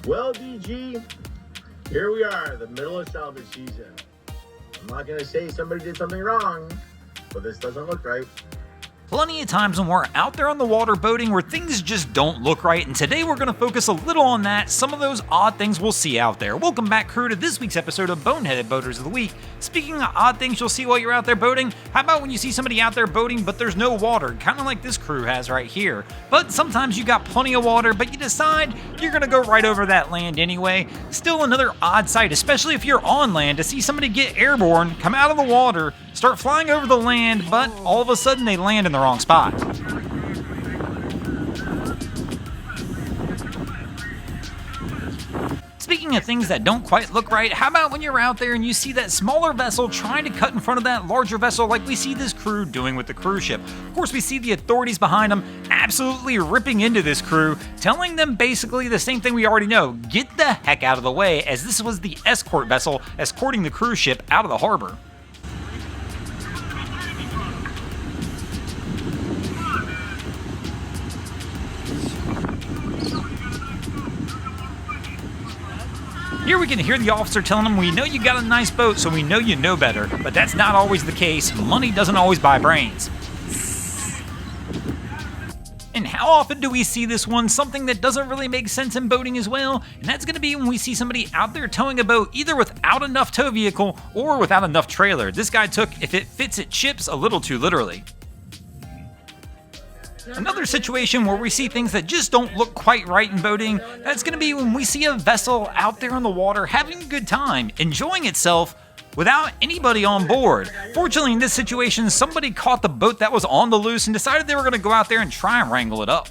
Well, DG, here we are, the middle of salvage season. I'm not going to say somebody did something wrong, but this doesn't look right. Plenty of times when we're out there on the water boating where things just don't look right, and today we're going to focus a little on that, some of those odd things we'll see out there. Welcome back, crew, to this week's episode of Boneheaded Boaters of the Week. Speaking of odd things you'll see while you're out there boating, how about when you see somebody out there boating but there's no water, kind of like this crew has right here. But sometimes you got plenty of water, but you decide you're going to go right over that land anyway. Still another odd sight, especially if you're on land, to see somebody get airborne, come out of the water, start flying over the land, but all of a sudden they land in the wrong spot. Speaking of things that don't quite look right, how about when you're out there and you see that smaller vessel trying to cut in front of that larger vessel like we see this crew doing with the cruise ship? Of course, we see the authorities behind them absolutely ripping into this crew, telling them basically the same thing we already know: get the heck out of the way, as this was the escort vessel escorting the cruise ship out of the harbor. Here we can hear the officer telling them, "We know you got a nice boat, so we know you know better." But that's not always the case. Money doesn't always buy brains. And how often do we see this one? Something that doesn't really make sense in boating as well, and that's going to be when we see somebody out there towing a boat either without enough tow vehicle or without enough trailer. This guy took "if it fits it chips" a little too literally. Another situation where we see things that just don't look quite right in boating, that's going to be when we see a vessel out there on the water having a good time, enjoying itself without anybody on board. Fortunately, in this situation, somebody caught the boat that was on the loose and decided they were going to go out there and try and wrangle it up.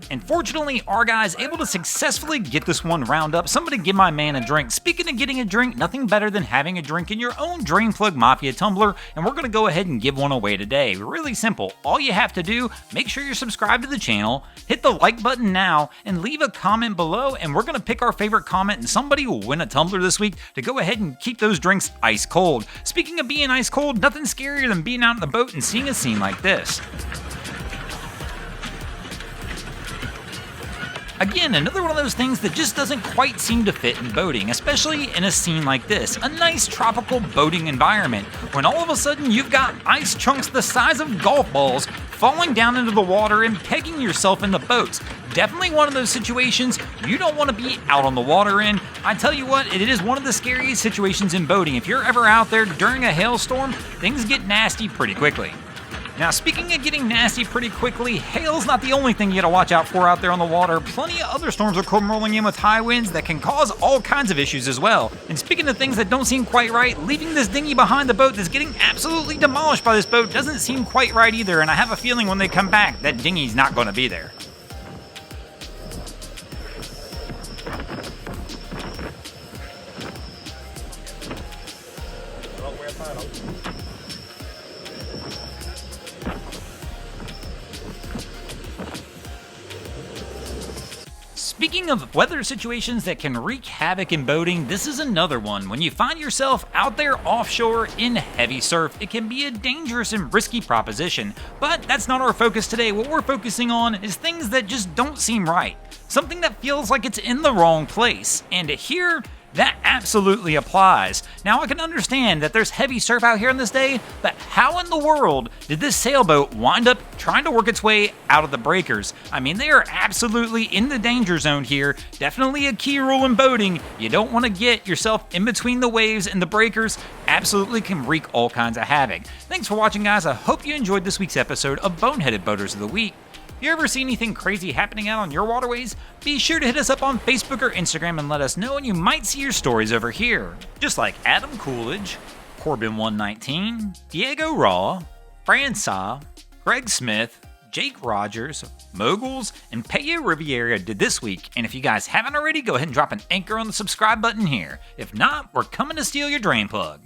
And fortunately, our guy's able to successfully get this one round up. Somebody give my man a drink. Speaking of getting a drink, nothing better than having a drink in your own Drain Plug Mafia tumbler, and we're going to go ahead and give one away today. Really simple. All you have to do, make sure you're subscribed to the channel, hit the like button now, and leave a comment below, and we're going to pick our favorite comment, and somebody will win a tumbler this week to go ahead and keep those drinks ice cold. Speaking of being ice cold, nothing scarier than being out in the boat and seeing a scene like this. Again, another one of those things that just doesn't quite seem to fit in boating, especially in a scene like this, a nice tropical boating environment, when all of a sudden you've got ice chunks the size of golf balls falling down into the water and pegging yourself in the boats. Definitely one of those situations you don't want to be out on the water in. I tell you what, it is one of the scariest situations in boating. If you're ever out there during a hailstorm, things get nasty pretty quickly. Now, speaking of getting nasty pretty quickly, hail's not the only thing you gotta watch out for out there on the water. Plenty of other storms will come rolling in with high winds that can cause all kinds of issues as well. And speaking of things that don't seem quite right, leaving this dinghy behind the boat that's getting absolutely demolished by this boat doesn't seem quite right either, and I have a feeling when they come back, that dinghy's not gonna be there. Speaking of weather situations that can wreak havoc in boating, this is another one. When you find yourself out there offshore in heavy surf, it can be a dangerous and risky proposition. But that's not our focus today. What we're focusing on is things that just don't seem right. Something that feels like it's in the wrong place. And here, that absolutely applies. Now, I can understand that there's heavy surf out here on this day, but how in the world did this sailboat wind up trying to work its way out of the breakers? I mean, they are absolutely in the danger zone here. Definitely a key rule in boating. You don't want to get yourself in between the waves and the breakers. Absolutely can wreak all kinds of havoc. Thanks for watching, guys. I hope you enjoyed this week's episode of Boneheaded Boaters of the Week. If you ever see anything crazy happening out on your waterways, be sure to hit us up on Facebook or Instagram and let us know, and you might see your stories over here. Just like Adam Coolidge, Corbin119, Diego Raw, Franca, Greg Smith, Jake Rogers, Moguls, and Peyo Riviera did this week. And if you guys haven't already, go ahead and drop an anchor on the subscribe button here. If not, we're coming to steal your drain plug.